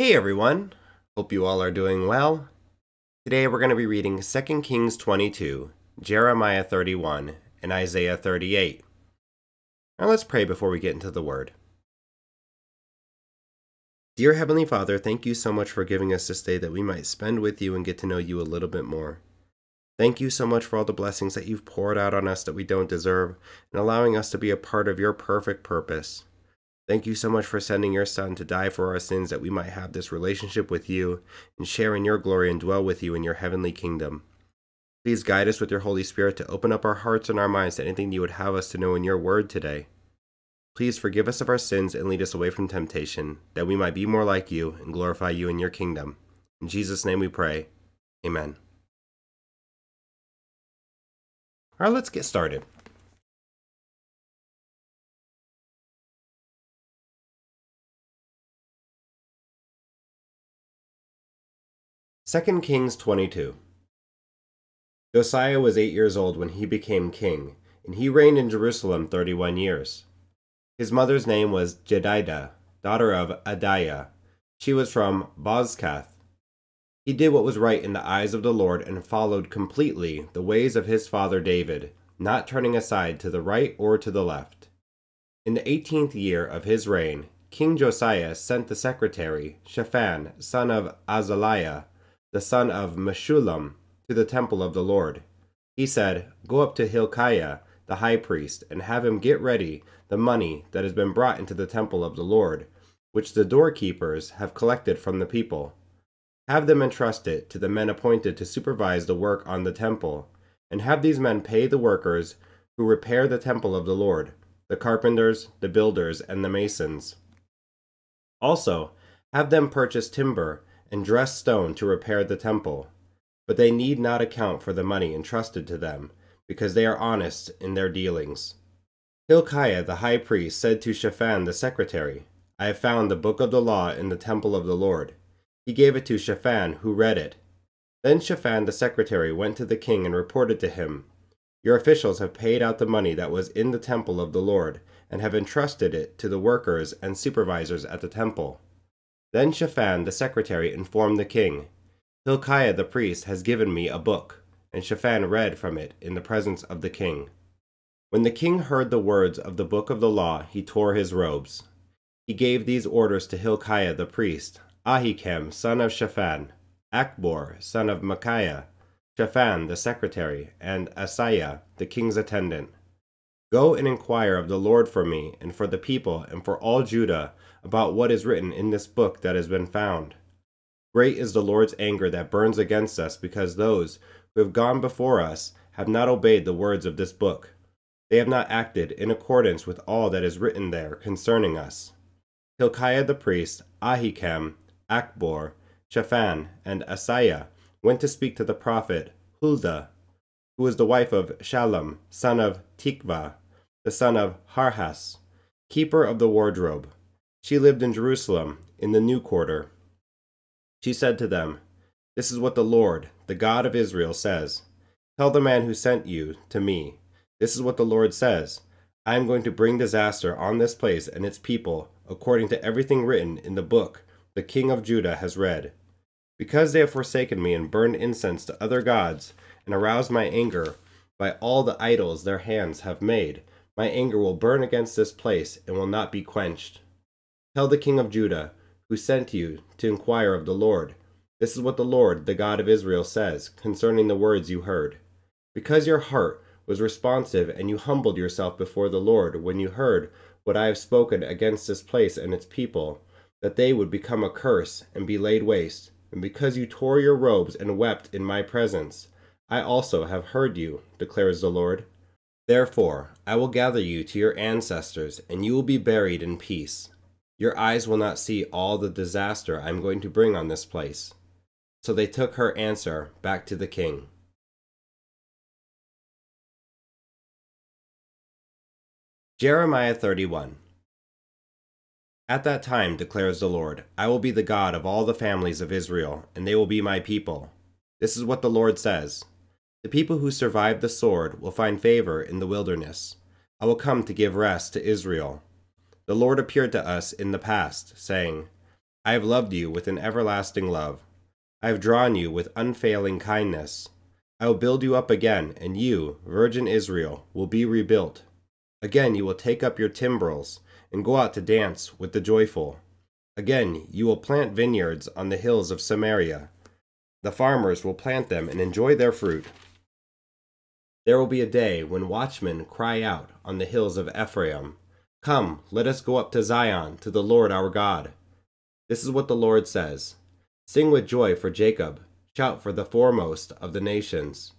Hey everyone, hope you all are doing well. Today we're going to be reading 2 Kings 22, Jeremiah 31, and Isaiah 38. Now let's pray before we get into the word. Dear Heavenly Father, thank you so much for giving us this day that we might spend with you and get to know you a little bit more. Thank you so much for all the blessings that you've poured out on us that we don't deserve and allowing us to be a part of your perfect purpose. Thank you so much for sending your Son to die for our sins that we might have this relationship with you and share in your glory and dwell with you in your heavenly kingdom. Please guide us with your Holy Spirit to open up our hearts and our minds to anything you would have us to know in your word today. Please forgive us of our sins and lead us away from temptation, that we might be more like you and glorify you in your kingdom. In Jesus' name we pray. Amen. All right, let's get started. Second Kings 22. Josiah was 8 years old when he became king, and he reigned in Jerusalem 31 years. His mother's name was Jedidah, daughter of Adaiah. She was from Bozkath. He did what was right in the eyes of the Lord and followed completely the ways of his father David, not turning aside to the right or to the left. In the 18th year of his reign, King Josiah sent the secretary, Shaphan, son of Azaliah, the son of Meshullam, to the temple of the Lord. He said, "Go up to Hilkiah, the high priest, and have him get ready the money that has been brought into the temple of the Lord, which the doorkeepers have collected from the people. Have them entrust it to the men appointed to supervise the work on the temple, and have these men pay the workers who repair the temple of the Lord, the carpenters, the builders, and the masons. Also, have them purchase timber and dress stone to repair the temple. But they need not account for the money entrusted to them, because they are honest in their dealings." Hilkiah the high priest said to Shaphan the secretary, "I have found the book of the law in the temple of the Lord." He gave it to Shaphan, who read it. Then Shaphan the secretary went to the king and reported to him, "Your officials have paid out the money that was in the temple of the Lord, and have entrusted it to the workers and supervisors at the temple." Then Shaphan the secretary informed the king, "Hilkiah the priest has given me a book," and Shaphan read from it in the presence of the king. When the king heard the words of the book of the law, he tore his robes. He gave these orders to Hilkiah the priest, Ahikam son of Shaphan, Akbor son of Micaiah, Shaphan the secretary, and Asaiah the king's attendant. "Go and inquire of the Lord for me and for the people and for all Judah about what is written in this book that has been found. Great is the Lord's anger that burns against us because those who have gone before us have not obeyed the words of this book. They have not acted in accordance with all that is written there concerning us." Hilkiah the priest, Ahikam, Akbor, Shaphan, and Asaiah went to speak to the prophet Huldah, who was the wife of Shallum, son of Tikvah, the son of Harhas, keeper of the wardrobe. She lived in Jerusalem, in the new quarter. She said to them, "This is what the Lord, the God of Israel, says. Tell the man who sent you to me, this is what the Lord says. I am going to bring disaster on this place and its people, according to everything written in the book the king of Judah has read. Because they have forsaken me and burned incense to other gods, and aroused my anger by all the idols their hands have made, my anger will burn against this place and will not be quenched. Tell the king of Judah, who sent you to inquire of the Lord, this is what the Lord, the God of Israel, says concerning the words you heard. Because your heart was responsive and you humbled yourself before the Lord when you heard what I have spoken against this place and its people, that they would become a curse and be laid waste, and because you tore your robes and wept in my presence, I also have heard you, declares the Lord. Therefore I will gather you to your ancestors, and you will be buried in peace. Your eyes will not see all the disaster I am going to bring on this place." So they took her answer back to the king. Jeremiah 31. At that time, declares the Lord, I will be the God of all the families of Israel, and they will be my people. This is what the Lord says. The people who survive the sword will find favor in the wilderness. I will come to give rest to Israel. The Lord appeared to us in the past, saying, I have loved you with an everlasting love. I have drawn you with unfailing kindness. I will build you up again, and you, virgin Israel, will be rebuilt. Again you will take up your timbrels, and go out to dance with the joyful. Again you will plant vineyards on the hills of Samaria. The farmers will plant them and enjoy their fruit. There will be a day when watchmen cry out on the hills of Ephraim, "Come, let us go up to Zion, to the Lord our God." This is what the Lord says: Sing with joy for Jacob, shout for the foremost of the nations.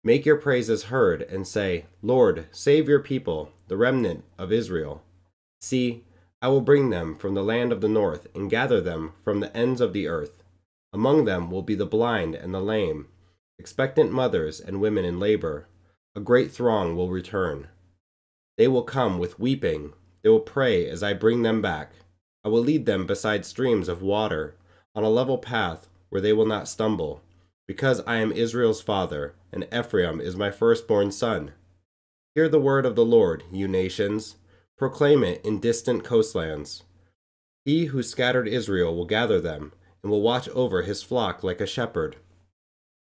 Make your praises heard and say, "Lord, save your people, the remnant of Israel." See, I will bring them from the land of the north and gather them from the ends of the earth. Among them will be the blind and the lame, expectant mothers and women in labor. A great throng will return. They will come with weeping. They will pray as I bring them back. I will lead them beside streams of water, on a level path where they will not stumble, because I am Israel's father, and Ephraim is my firstborn son. Hear the word of the Lord, you nations. Proclaim it in distant coastlands. He who scattered Israel will gather them, and will watch over his flock like a shepherd.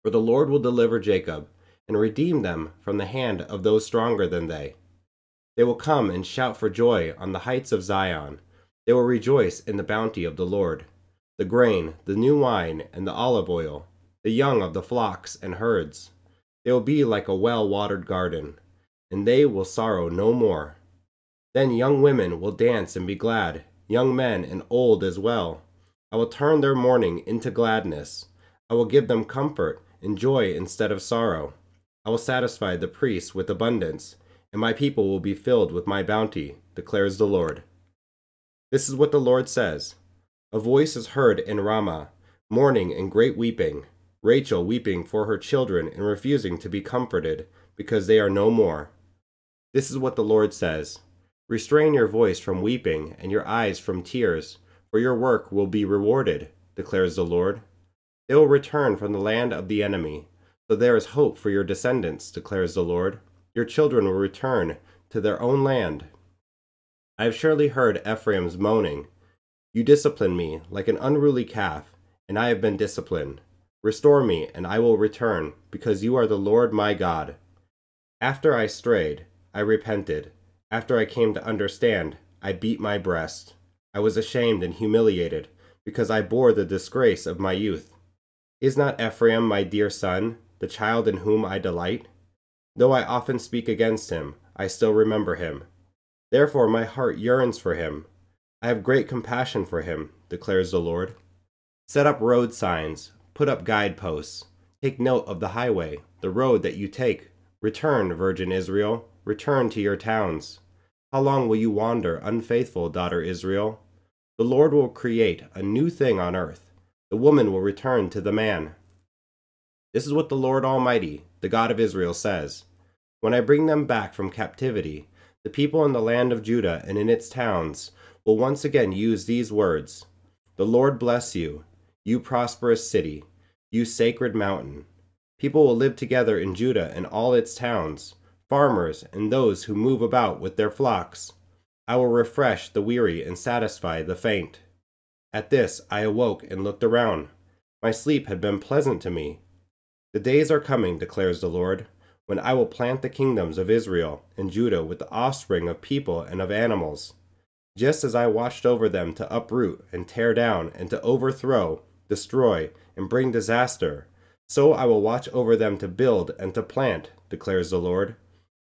For the Lord will deliver Jacob, and redeem them from the hand of those stronger than they. They will come and shout for joy on the heights of Zion. They will rejoice in the bounty of the Lord, the grain, the new wine, and the olive oil, the young of the flocks and herds. They will be like a well-watered garden, and they will sorrow no more. Then young women will dance and be glad, young men and old as well. I will turn their mourning into gladness. I will give them comfort and joy instead of sorrow. I will satisfy the priests with abundance, and my people will be filled with my bounty, declares the Lord. This is what the Lord says: A voice is heard in Ramah, mourning and great weeping, Rachel weeping for her children and refusing to be comforted, because they are no more. This is what the Lord says: Restrain your voice from weeping and your eyes from tears, for your work will be rewarded, declares the Lord. They will return from the land of the enemy, so there is hope for your descendants, declares the Lord. Your children will return to their own land. I have surely heard Ephraim's moaning. You discipline me like an unruly calf, and I have been disciplined. Restore me, and I will return, because you are the Lord my God. After I strayed, I repented. After I came to understand, I beat my breast. I was ashamed and humiliated, because I bore the disgrace of my youth. Is not Ephraim my dear son, the child in whom I delight? Though I often speak against him, I still remember him. Therefore my heart yearns for him. I have great compassion for him, declares the Lord. Set up road signs, put up guideposts. Take note of the highway, the road that you take. Return, virgin Israel, return to your towns. How long will you wander, unfaithful daughter Israel? The Lord will create a new thing on earth. The woman will return to the man. This is what the Lord Almighty, the God of Israel, says: When I bring them back from captivity, the people in the land of Judah and in its towns will once again use these words: The Lord bless you, you prosperous city, you sacred mountain. People will live together in Judah and all its towns, farmers and those who move about with their flocks. I will refresh the weary and satisfy the faint. At this I awoke and looked around. My sleep had been pleasant to me. The days are coming, declares the Lord, when I will plant the kingdoms of Israel and Judah with the offspring of people and of animals. Just as I watched over them to uproot and tear down and to overthrow, destroy, and bring disaster, so I will watch over them to build and to plant, declares the Lord.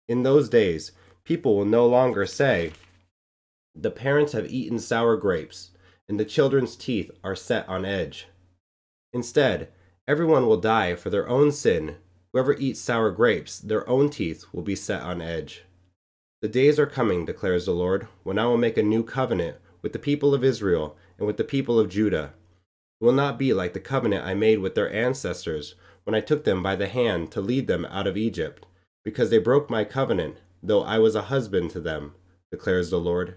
In those days, people will no longer say, The parents have eaten sour grapes, and the children's teeth are set on edge. Instead, everyone will die for their own sin. Whoever eats sour grapes, their own teeth will be set on edge. The days are coming, declares the Lord, when I will make a new covenant with the people of Israel and with the people of Judah. It will not be like the covenant I made with their ancestors when I took them by the hand to lead them out of Egypt, because they broke my covenant, though I was a husband to them, declares the Lord.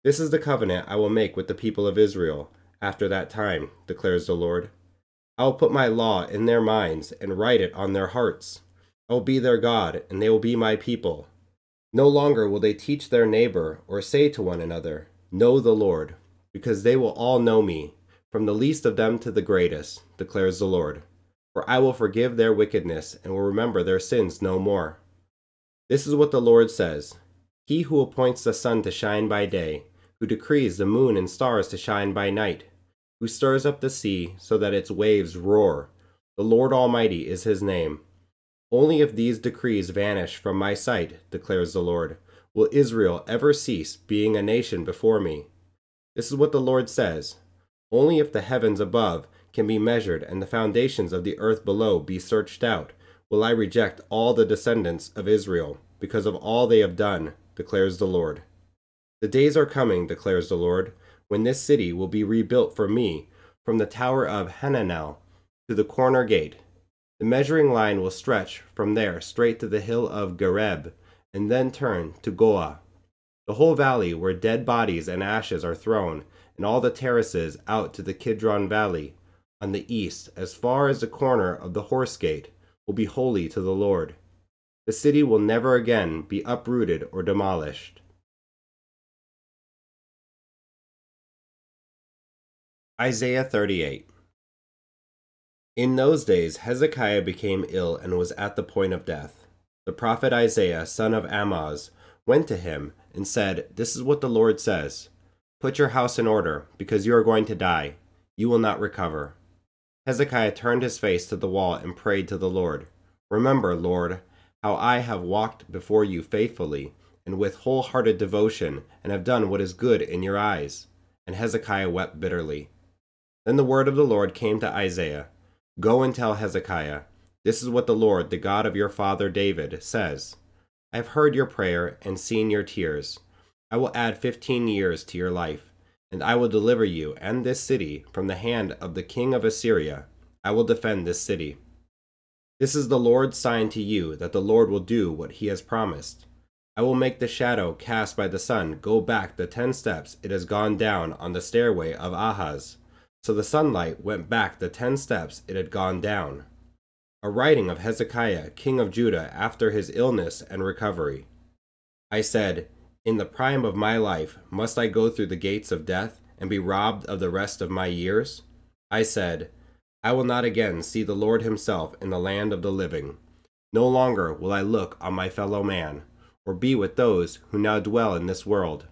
This is the covenant I will make with the people of Israel after that time, declares the Lord. I will put my law in their minds and write it on their hearts. I will be their God, and they will be my people. No longer will they teach their neighbor or say to one another, Know the Lord, because they will all know me, from the least of them to the greatest, declares the Lord. For I will forgive their wickedness and will remember their sins no more. This is what the Lord says: He who appoints the sun to shine by day, who decrees the moon and stars to shine by night, who stirs up the sea so that its waves roar, the Lord Almighty is his name. Only if these decrees vanish from my sight, declares the Lord, will Israel ever cease being a nation before me. This is what the Lord says: Only if the heavens above can be measured and the foundations of the earth below be searched out, will I reject all the descendants of Israel, because of all they have done, declares the Lord. The days are coming, declares the Lord, when this city will be rebuilt for me, from the tower of Hananel to the corner gate. The measuring line will stretch from there straight to the hill of Gareb, and then turn to Goah. The whole valley where dead bodies and ashes are thrown, and all the terraces out to the Kidron Valley, on the east, as far as the corner of the horse gate, will be holy to the Lord. The city will never again be uprooted or demolished. Isaiah 38. In those days Hezekiah became ill and was at the point of death. The prophet Isaiah, son of Amoz, went to him and said, This is what the Lord says: Put your house in order, because you are going to die. You will not recover. Hezekiah turned his face to the wall and prayed to the Lord. Remember, Lord, how I have walked before you faithfully and with wholehearted devotion, and have done what is good in your eyes. And Hezekiah wept bitterly. Then the word of the Lord came to Isaiah. Go and tell Hezekiah, This is what the Lord, the God of your father David, says: I have heard your prayer and seen your tears. I will add 15 years to your life, and I will deliver you and this city from the hand of the king of Assyria. I will defend this city. This is the Lord's sign to you that the Lord will do what he has promised. I will make the shadow cast by the sun go back the 10 steps it has gone down on the stairway of Ahaz. So the sunlight went back the 10 steps it had gone down. A writing of Hezekiah, king of Judah, after his illness and recovery. I said, In the prime of my life, must I go through the gates of death and be robbed of the rest of my years? I said, I will not again see the Lord himself in the land of the living. No longer will I look on my fellow man, or be with those who now dwell in this world.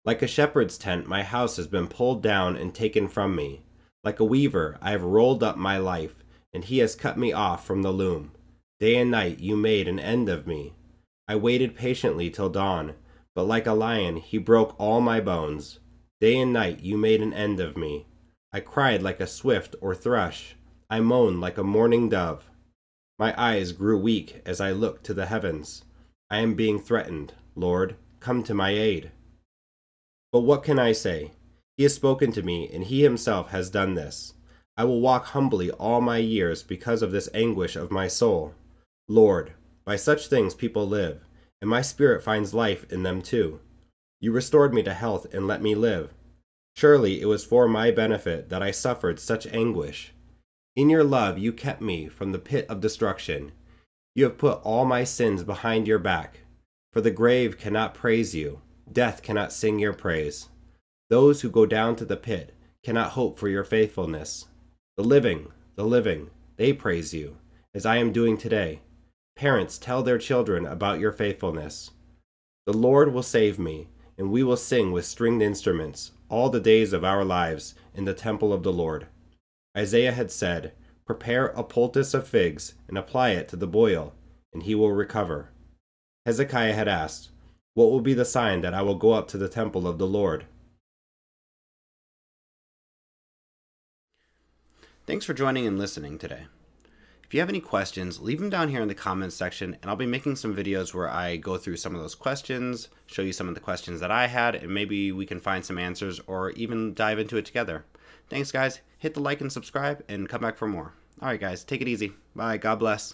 Like a shepherd's tent, my house has been pulled down and taken from me. Like a weaver, I have rolled up my life, and he has cut me off from the loom. Day and night you made an end of me. I waited patiently till dawn, but like a lion he broke all my bones. Day and night you made an end of me. I cried like a swift or thrush. I moaned like a mourning dove. My eyes grew weak as I looked to the heavens. I am being threatened. Lord, come to my aid. But what can I say? He has spoken to me, and he himself has done this. I will walk humbly all my years because of this anguish of my soul. Lord, by such things people live, and my spirit finds life in them too. You restored me to health and let me live. Surely it was for my benefit that I suffered such anguish. In your love you kept me from the pit of destruction. You have put all my sins behind your back. For the grave cannot praise you. Death cannot sing your praise. Those who go down to the pit cannot hope for your faithfulness. The living, they praise you, as I am doing today. Parents tell their children about your faithfulness. The Lord will save me, and we will sing with stringed instruments all the days of our lives in the temple of the Lord. Isaiah had said, Prepare a poultice of figs and apply it to the boil, and he will recover. Hezekiah had asked, What will be the sign that I will go up to the temple of the Lord? Thanks for joining and listening today. If you have any questions, leave them down here in the comments section, and I'll be making some videos where I go through some of those questions, show you some of the questions that I had, and maybe we can find some answers or even dive into it together. Thanks, guys. Hit the like and subscribe, and come back for more. All right, guys, take it easy. Bye. God bless.